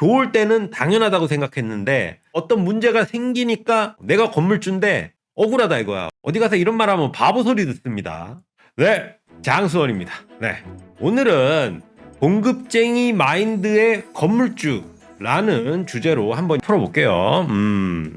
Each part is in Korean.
좋을 때는 당연하다고 생각했는데 어떤 문제가 생기니까 내가 건물주인데 억울하다 이거야. 어디 가서 이런 말 하면 바보 소리 듣습니다. 네, 장수원입니다. 네, 오늘은 봉급쟁이 마인드의 건물주라는 주제로 한번 풀어볼게요.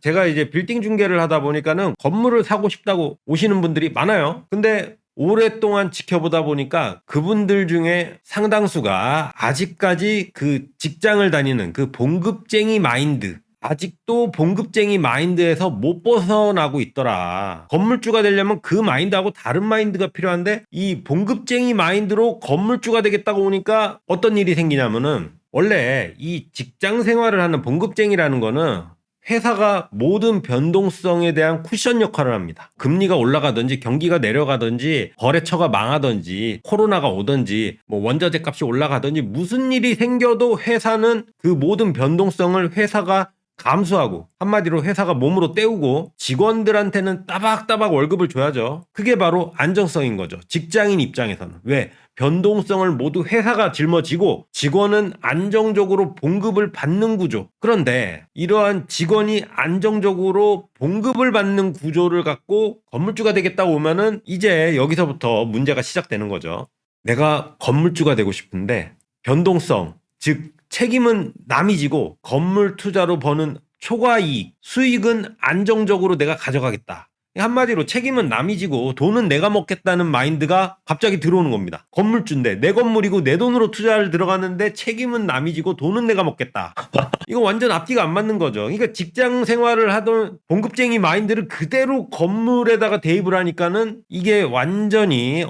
제가 이제 빌딩 중개를 하다 보니까는 건물을 사고 싶다고 오시는 분들이 많아요. 근데 오랫동안 지켜보다 보니까 그분들 중에 상당수가 아직까지 그 직장을 다니는 그 봉급쟁이 마인드, 아직도 봉급쟁이 마인드에서 못 벗어나고 있더라. 건물주가 되려면 그 마인드하고 다른 마인드가 필요한데 이 봉급쟁이 마인드로 건물주가 되겠다고 오니까 어떤 일이 생기냐면은, 원래 이 직장 생활을 하는 봉급쟁이라는 거는 회사가 모든 변동성에 대한 쿠션 역할을 합니다. 금리가 올라가든지 경기가 내려가든지 거래처가 망하든지 코로나가 오든지 뭐 원자재 값이 올라가든지 무슨 일이 생겨도 회사는 그 모든 변동성을 회사가 감수하고, 한마디로 회사가 몸으로 때우고 직원들한테는 따박따박 월급을 줘야죠. 그게 바로 안정성인 거죠. 직장인 입장에서는. 왜? 변동성을 모두 회사가 짊어지고 직원은 안정적으로 봉급을 받는 구조. 그런데 이러한 직원이 안정적으로 봉급을 받는 구조를 갖고 건물주가 되겠다고 오면은 이제 여기서부터 문제가 시작되는 거죠. 내가 건물주가 되고 싶은데 변동성, 즉 책임은 남이 지고 건물 투자로 버는 초과 이익, 수익은 안정적으로 내가 가져가겠다. 한마디로 책임은 남이 지고 돈은 내가 먹겠다는 마인드가 갑자기 들어오는 겁니다. 건물주인데 내 건물이고 내 돈으로 투자를 들어가는데 책임은 남이 지고 돈은 내가 먹겠다. 이거 완전 앞뒤가 안 맞는 거죠. 그러니까 직장 생활을 하던 봉급쟁이 마인드를 그대로 건물에다가 대입을 하니까는 이게 완전히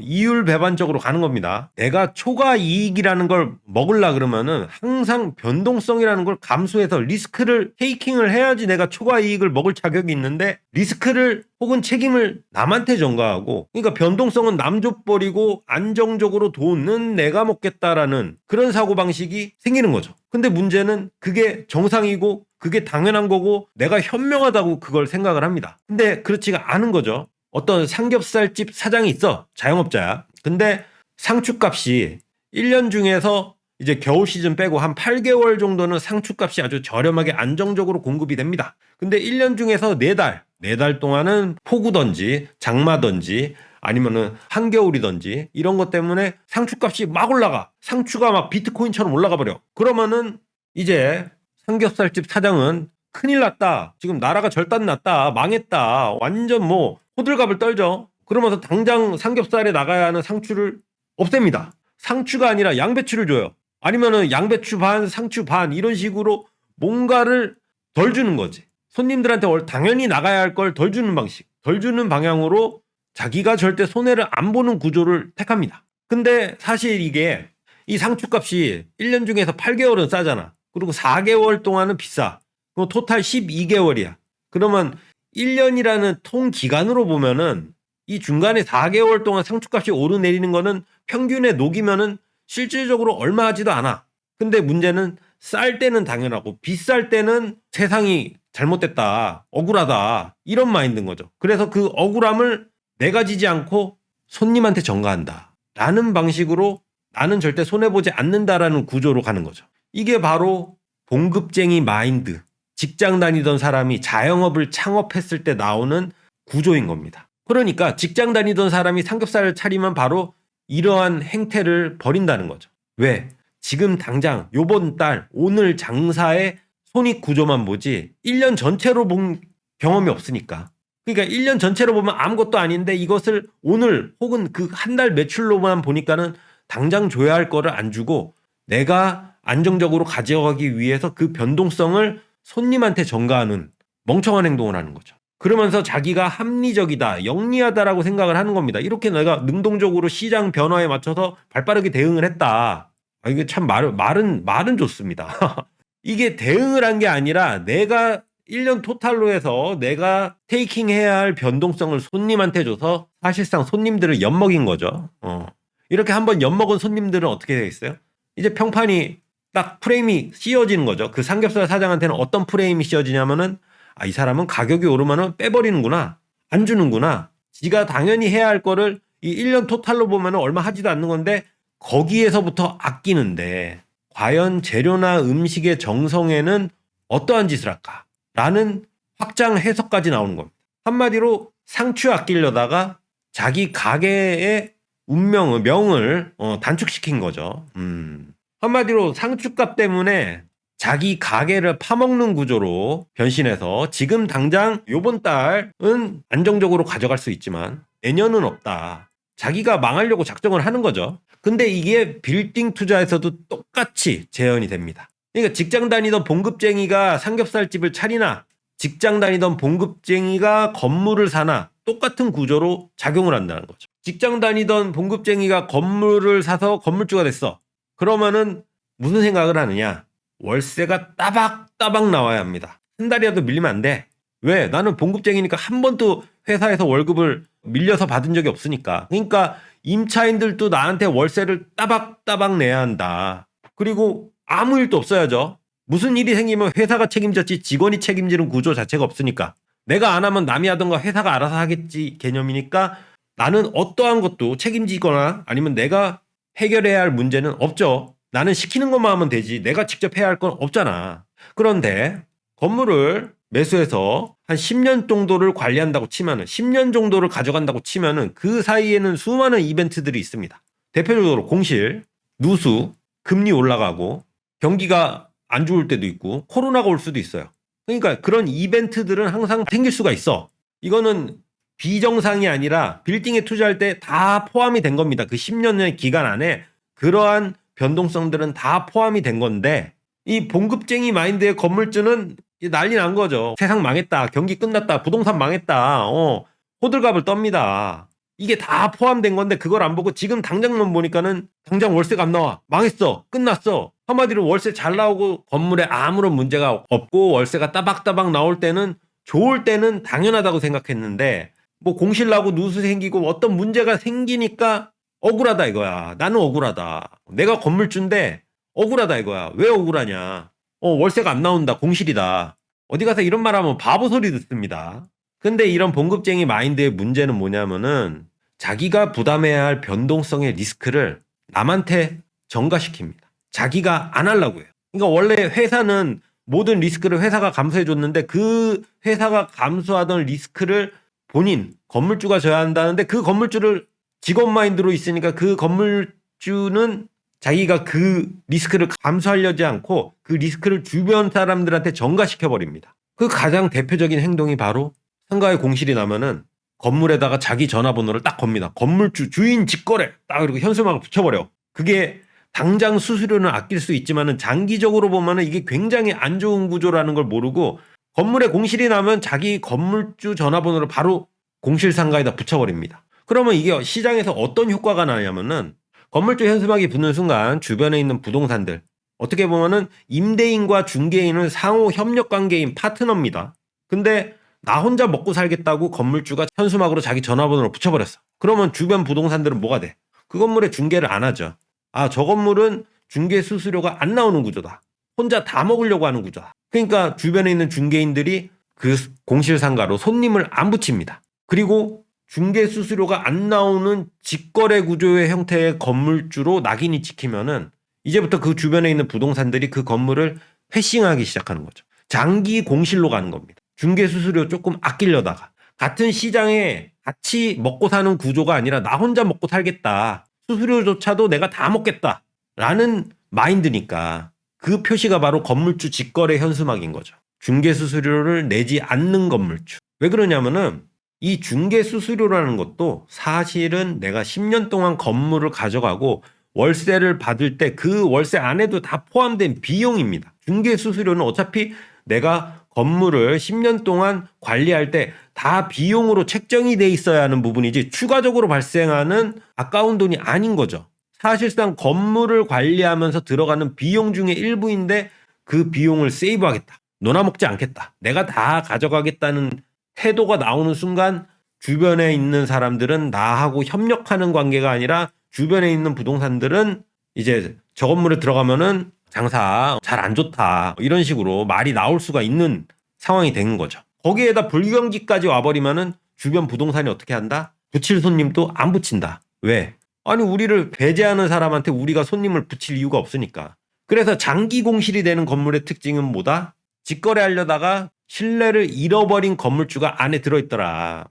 이율배반적으로 가는 겁니다. 내가 초과 이익이라는 걸 먹으려 그러면은 항상 변동성이라는 걸 감수해서 리스크를 테이킹을 해야지 내가 초과 이익을 먹을 자격이 있는데, 리스크를 혹은 책임을 남한테 전가하고, 그러니까 변동성은 남 줘버리고 안정적으로 돈은 내가 먹겠다라는 그런 사고방식이 생기는 거죠. 근데 문제는 그게 정상이고 그게 당연한 거고 내가 현명하다고 그걸 생각을 합니다. 근데 그렇지가 않은 거죠. 어떤 삼겹살집 사장이 있어. 자영업자야. 근데 상추값이 1년 중에서 이제 겨울 시즌 빼고 한 8개월 정도는 상추값이 아주 저렴하게 안정적으로 공급이 됩니다. 근데 1년 중에서 4달 동안은 폭우든지 장마든지 아니면은 한겨울이든지 이런 것 때문에 상추값이 막 올라가. 상추가 막 비트코인처럼 올라가 버려. 그러면은 이제 삼겹살집 사장은 큰일 났다. 지금 나라가 절단 났다. 망했다. 완전 뭐 호들갑을 떨죠. 그러면서 당장 삼겹살에 나가야 하는 상추를 없앱니다. 상추가 아니라 양배추를 줘요. 아니면은 양배추 반, 상추 반 이런 식으로 뭔가를 덜 주는 거지. 손님들한테 당연히 나가야 할 걸 덜 주는 방식, 덜 주는 방향으로 자기가 절대 손해를 안 보는 구조를 택합니다. 근데 사실 이게 이 상추값이 1년 중에서 8개월은 싸잖아. 그리고 4개월 동안은 비싸. 그럼 토탈 12개월이야. 그러면 1년이라는 통 기간으로 보면은 이 중간에 4개월 동안 상추값이 오르내리는 거는 평균에 녹이면은 실질적으로 얼마 하지도 않아. 근데 문제는 쌀 때는 당연하고 비쌀 때는 세상이 잘못됐다, 억울하다, 이런 마인드인 거죠. 그래서 그 억울함을 내가 지지 않고 손님한테 전가한다 라는 방식으로 나는 절대 손해보지 않는다라는 구조로 가는 거죠. 이게 바로 봉급쟁이 마인드, 직장 다니던 사람이 자영업을 창업했을 때 나오는 구조인 겁니다. 그러니까 직장 다니던 사람이 삼겹살을 차리면 바로 이러한 행태를 벌인다는 거죠. 왜? 지금 당장 요번 달 오늘 장사의 손익 구조만 보지 1년 전체로 본 경험이 없으니까. 그러니까 1년 전체로 보면 아무것도 아닌데 이것을 오늘 혹은 그 한 달 매출로만 보니까는 당장 줘야 할 거를 안 주고 내가 안정적으로 가져가기 위해서 그 변동성을 손님한테 전가하는 멍청한 행동을 하는 거죠. 그러면서 자기가 합리적이다, 영리하다라고 생각을 하는 겁니다. 이렇게 내가 능동적으로 시장 변화에 맞춰서 발빠르게 대응을 했다. 이게 참 말은 좋습니다. 이게 대응을 한 게 아니라 내가 1년 토탈로 해서 내가 테이킹 해야 할 변동성을 손님한테 줘서 사실상 손님들을 엿먹인 거죠. 이렇게 한번 엿먹은 손님들은 어떻게 되겠어요? 이제 평판이 딱 프레임이 씌워지는 거죠. 그 삼겹살 사장한테는 어떤 프레임이 씌워지냐면은, 아, 이 사람은 가격이 오르면은 빼버리는구나, 안 주는구나. 지가 당연히 해야 할 거를 이 1년 토탈로 보면은 얼마 하지도 않는 건데 거기에서부터 아끼는데, 과연 재료나 음식의 정성에는 어떠한 짓을 할까? 라는 확장 해석까지 나오는 겁니다. 한마디로 상추 아끼려다가 자기 가게의 명을 단축시킨 거죠. 한마디로 상추값 때문에 자기 가게를 파먹는 구조로 변신해서 지금 당장 요번 달은 안정적으로 가져갈 수 있지만 내년은 없다. 자기가 망하려고 작정을 하는 거죠. 근데 이게 빌딩 투자에서도 똑같이 재현이 됩니다. 그러니까 직장 다니던 봉급쟁이가 삼겹살집을 차리나 직장 다니던 봉급쟁이가 건물을 사나 똑같은 구조로 작용을 한다는 거죠. 직장 다니던 봉급쟁이가 건물을 사서 건물주가 됐어. 그러면은 무슨 생각을 하느냐? 월세가 따박따박 나와야 합니다. 한 달이라도 밀리면 안 돼. 왜? 나는 봉급쟁이니까 한 번도 회사에서 월급을 밀려서 받은 적이 없으니까. 그러니까 임차인들도 나한테 월세를 따박따박 내야 한다. 그리고 아무 일도 없어야죠. 무슨 일이 생기면 회사가 책임졌지 직원이 책임지는 구조 자체가 없으니까. 내가 안 하면 남이 하던가 회사가 알아서 하겠지 개념이니까 나는 어떠한 것도 책임지거나 아니면 내가 해결해야 할 문제는 없죠. 나는 시키는 것만 하면 되지 내가 직접 해야 할 건 없잖아. 그런데 건물을 매수해서 한 10년 정도를 관리한다고 치면은 10년 정도를 가져간다고 치면은 그 사이에는 수많은 이벤트들이 있습니다. 대표적으로 공실, 누수, 금리 올라가고 경기가 안 좋을 때도 있고 코로나가 올 수도 있어요. 그러니까 그런 이벤트들은 항상 생길 수가 있어. 이거는 비정상이 아니라 빌딩에 투자할 때 다 포함이 된 겁니다. 그 10년의 기간 안에 그러한 변동성들은 다 포함이 된 건데 이 봉급쟁이 마인드의 건물주는 난리 난 거죠. 세상 망했다. 경기 끝났다. 부동산 망했다. 호들갑을 떱니다. 이게 다 포함된 건데 그걸 안 보고 지금 당장만 보니까는 당장 월세가 안 나와. 망했어. 끝났어. 한마디로 월세 잘 나오고 건물에 아무런 문제가 없고 월세가 따박따박 나올 때는 좋을 때는 당연하다고 생각했는데 뭐 공실 나고 누수 생기고 어떤 문제가 생기니까 억울하다 이거야. 나는 억울하다. 내가 건물주인데 억울하다 이거야. 왜 억울하냐. 월세가 안 나온다. 공실이다. 어디 가서 이런 말 하면 바보 소리 듣습니다. 근데 이런 봉급쟁이 마인드의 문제는 뭐냐면은 자기가 부담해야 할 변동성의 리스크를 남한테 전가시킵니다. 자기가 안 하려고 해요. 그러니까 원래 회사는 모든 리스크를 회사가 감수해 줬는데 그 회사가 감수하던 리스크를 본인 건물주가 져야 한다는데 그 건물주를 직원 마인드로 있으니까 그 건물주는 자기가 그 리스크를 감수하려지 않고 그 리스크를 주변 사람들한테 전가시켜 버립니다. 그 가장 대표적인 행동이 바로 상가에 공실이 나면은 건물에다가 자기 전화번호를 딱 겁니다. 건물주 주인 직거래 딱 그리고 현수막을 붙여버려. 그게 당장 수수료는 아낄 수 있지만은 장기적으로 보면은 이게 굉장히 안 좋은 구조라는 걸 모르고 건물에 공실이 나면 자기 건물주 전화번호를 바로 공실 상가에다 붙여버립니다. 그러면 이게 시장에서 어떤 효과가 나냐면은 건물주 현수막이 붙는 순간 주변에 있는 부동산들 어떻게 보면은 임대인과 중개인은 상호 협력 관계인 파트너입니다. 근데 나 혼자 먹고 살겠다고 건물주가 현수막으로 자기 전화번호를 붙여버렸어. 그러면 주변 부동산들은 뭐가 돼? 그 건물에 중개를 안 하죠. 아, 저 건물은 중개 수수료가 안 나오는 구조다. 혼자 다 먹으려고 하는 구조다. 그러니까 주변에 있는 중개인들이 그 공실상가로 손님을 안 붙입니다. 그리고 중개 수수료가 안 나오는 직거래 구조의 형태의 건물주로 낙인이 찍히면은 이제부터 그 주변에 있는 부동산들이 그 건물을 패싱하기 시작하는 거죠. 장기 공실로 가는 겁니다. 중개 수수료 조금 아끼려다가 같은 시장에 같이 먹고 사는 구조가 아니라 나 혼자 먹고 살겠다. 수수료조차도 내가 다 먹겠다. 라는 마인드니까 그 표시가 바로 건물주 직거래 현수막인 거죠. 중개 수수료를 내지 않는 건물주. 왜 그러냐면은 이 중개 수수료라는 것도 사실은 내가 10년 동안 건물을 가져가고 월세를 받을 때 그 월세 안에도 다 포함된 비용입니다. 중개 수수료는 어차피 내가 건물을 10년 동안 관리할 때 다 비용으로 책정이 돼 있어야 하는 부분이지 추가적으로 발생하는 아까운 돈이 아닌 거죠. 사실상 건물을 관리하면서 들어가는 비용 중에 일부인데 그 비용을 세이브하겠다. 놀아먹지 않겠다. 내가 다 가져가겠다는 태도가 나오는 순간 주변에 있는 사람들은 나하고 협력하는 관계가 아니라 주변에 있는 부동산들은 이제 저 건물에 들어가면은 장사 잘 안 좋다. 이런 식으로 말이 나올 수가 있는 상황이 되는 거죠. 거기에다 불경기까지 와버리면은 주변 부동산이 어떻게 한다? 붙일 손님도 안 붙인다. 왜? 아니 우리를 배제하는 사람한테 우리가 손님을 붙일 이유가 없으니까. 그래서 장기 공실이 되는 건물의 특징은 뭐다? 직거래하려다가 신뢰를 잃어버린 건물주가 안에 들어있더라.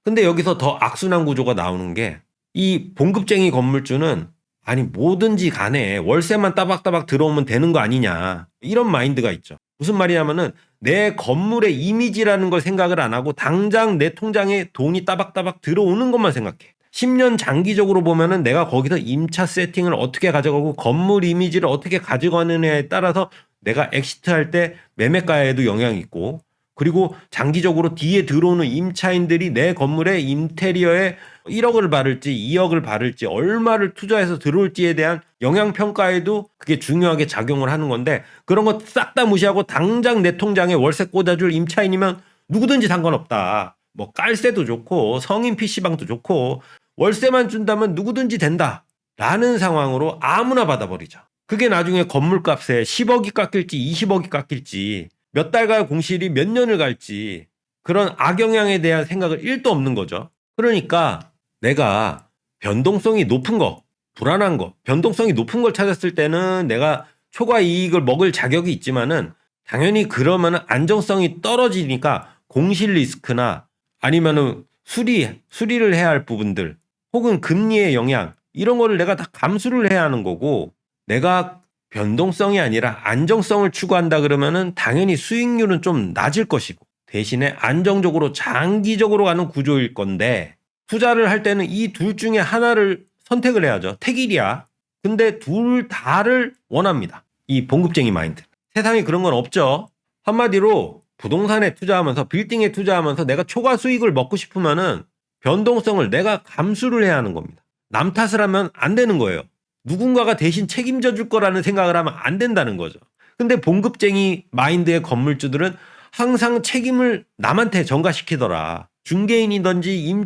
근데 여기서 더 악순환 구조가 나오는 게 이 봉급쟁이 건물주는 아니 뭐든지 간에 월세만 따박따박 들어오면 되는 거 아니냐 이런 마인드가 있죠. 무슨 말이냐면은 내 건물의 이미지라는 걸 생각을 안 하고 당장 내 통장에 돈이 따박따박 들어오는 것만 생각해. 10년 장기적으로 보면은 내가 거기서 임차 세팅을 어떻게 가져가고 건물 이미지를 어떻게 가져가느냐에 따라서 내가 엑시트할 때 매매가에도 영향이 있고, 그리고 장기적으로 뒤에 들어오는 임차인들이 내 건물의 인테리어에 1억을 바를지 2억을 바를지 얼마를 투자해서 들어올지에 대한 영향평가에도 그게 중요하게 작용을 하는 건데, 그런 거 싹 다 무시하고 당장 내 통장에 월세 꽂아줄 임차인이면 누구든지 상관없다. 뭐 깔세도 좋고 성인 PC방도 좋고 월세만 준다면 누구든지 된다 라는 상황으로 아무나 받아버리죠. 그게 나중에 건물값에 10억이 깎일지 20억이 깎일지 몇 달간 공실이 몇 년을 갈지 그런 악영향에 대한 생각을 1도 없는 거죠. 그러니까 내가 변동성이 높은 거, 불안한 거, 변동성이 높은 걸 찾았을 때는 내가 초과 이익을 먹을 자격이 있지만은 당연히 그러면 안정성이 떨어지니까 공실 리스크나 아니면은 수리를 해야 할 부분들 혹은 금리의 영향 이런 거를 내가 다 감수를 해야 하는 거고, 내가 변동성이 아니라 안정성을 추구한다 그러면은 당연히 수익률은 좀 낮을 것이고 대신에 안정적으로 장기적으로 가는 구조일 건데, 투자를 할 때는 이 둘 중에 하나를 선택을 해야죠. 택일이야. 근데 둘 다를 원합니다. 이 봉급쟁이 마인드. 세상에 그런 건 없죠. 한마디로 부동산에 투자하면서 빌딩에 투자하면서 내가 초과 수익을 먹고 싶으면은 변동성을 내가 감수를 해야 하는 겁니다. 남 탓을 하면 안 되는 거예요. 누군가가 대신 책임져 줄 거라는 생각을 하면 안 된다는 거죠. 근데 봉급쟁이 마인드의 건물주들은 항상 책임을 남한테 전가시키더라. 중개인이든지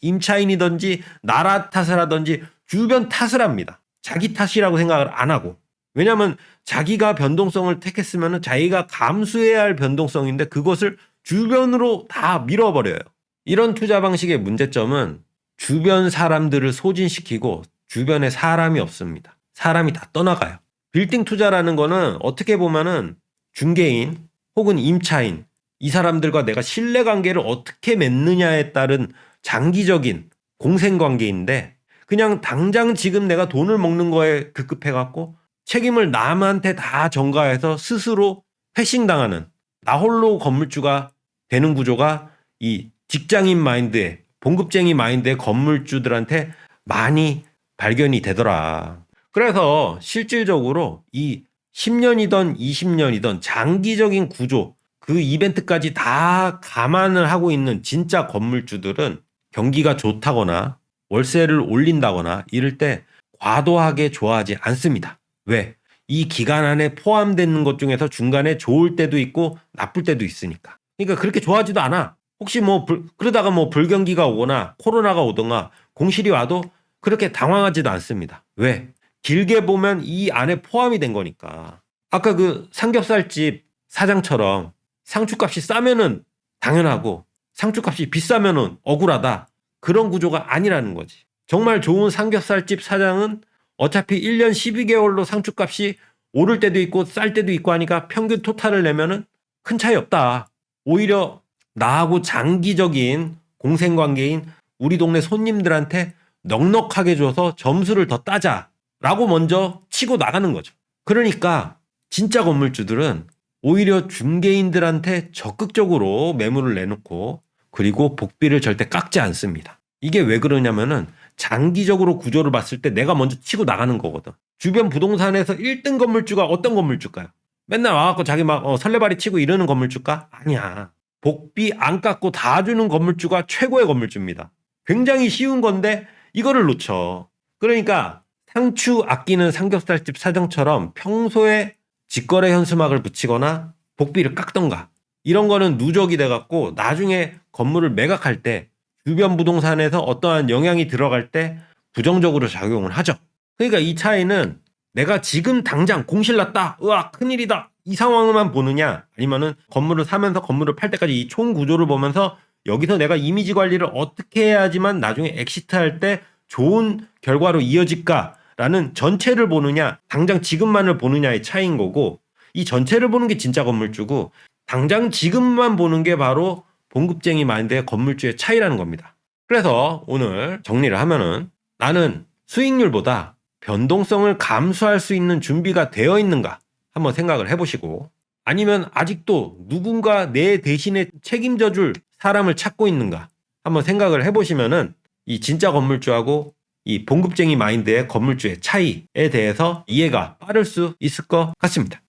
임차인이든지 나라 탓을 하든지 주변 탓을 합니다. 자기 탓이라고 생각을 안 하고. 왜냐하면 자기가 변동성을 택했으면 자기가 감수해야 할 변동성인데 그것을 주변으로 다 밀어버려요. 이런 투자 방식의 문제점은 주변 사람들을 소진시키고 주변에 사람이 없습니다. 사람이 다 떠나가요. 빌딩 투자라는 거는 어떻게 보면은 중개인 혹은 임차인 이 사람들과 내가 신뢰관계를 어떻게 맺느냐에 따른 장기적인 공생관계인데, 그냥 당장 지금 내가 돈을 먹는 거에 급급해갖고 책임을 남한테 다 전가해서 스스로 패싱당하는 나 홀로 건물주가 되는 구조가 이 직장인 마인드의 봉급쟁이 마인드의 건물주들한테 많이 발견이 되더라. 그래서 실질적으로 이 10년이든 20년이든 장기적인 구조 그 이벤트까지 다 감안을 하고 있는 진짜 건물주들은 경기가 좋다거나 월세를 올린다거나 이럴 때 과도하게 좋아하지 않습니다. 왜? 이 기간 안에 포함되는 것 중에서 중간에 좋을 때도 있고 나쁠 때도 있으니까. 그러니까 그렇게 좋아하지도 않아. 혹시 그러다가 불경기가 오거나 코로나가 오거나 공실이 와도 그렇게 당황하지도 않습니다. 왜? 길게 보면 이 안에 포함이 된 거니까. 아까 그 삼겹살집 사장처럼 상추값이 싸면은 당연하고 상추값이 비싸면은 억울하다. 그런 구조가 아니라는 거지. 정말 좋은 삼겹살집 사장은 어차피 1년 12개월로 상추값이 오를 때도 있고 쌀 때도 있고 하니까 평균 토탈을 내면은 큰 차이 없다. 오히려 나하고 장기적인 공생관계인 우리 동네 손님들한테 넉넉하게 줘서 점수를 더 따자라고 먼저 치고 나가는 거죠. 그러니까 진짜 건물주들은 오히려 중개인들한테 적극적으로 매물을 내놓고 그리고 복비를 절대 깎지 않습니다. 이게 왜 그러냐면은 장기적으로 구조를 봤을 때 내가 먼저 치고 나가는 거거든. 주변 부동산에서 1등 건물주가 어떤 건물주일까요? 맨날 와갖고 자기 막 설레발이 치고 이러는 건물주일까? 아니야. 복비 안 깎고 다 주는 건물주가 최고의 건물주입니다. 굉장히 쉬운 건데 이거를 놓쳐. 그러니까 상추 아끼는 삼겹살집 사장처럼 평소에 직거래 현수막을 붙이거나 복비를 깎던가 이런 거는 누적이 돼갖고 나중에 건물을 매각할 때 주변 부동산에서 어떠한 영향이 들어갈 때 부정적으로 작용을 하죠. 그러니까 이 차이는 내가 지금 당장 공실났다, 으악 큰일이다 이 상황만 보느냐, 아니면은 건물을 사면서 건물을 팔 때까지 이 총 구조를 보면서 여기서 내가 이미지 관리를 어떻게 해야지만 나중에 엑시트할 때 좋은 결과로 이어질까 라는 전체를 보느냐, 당장 지금만을 보느냐의 차이인 거고, 이 전체를 보는 게 진짜 건물주고, 당장 지금만 보는 게 바로 봉급쟁이 마인드의 건물주의 차이라는 겁니다. 그래서 오늘 정리를 하면은 나는 수익률보다 변동성을 감수할 수 있는 준비가 되어 있는가 한번 생각을 해보시고, 아니면 아직도 누군가 내 대신에 책임져 줄 사람을 찾고 있는가 한번 생각을 해보시면은 이 진짜 건물주하고 이 봉급쟁이 마인드의 건물주의 차이에 대해서 이해가 빠를 수 있을 것 같습니다.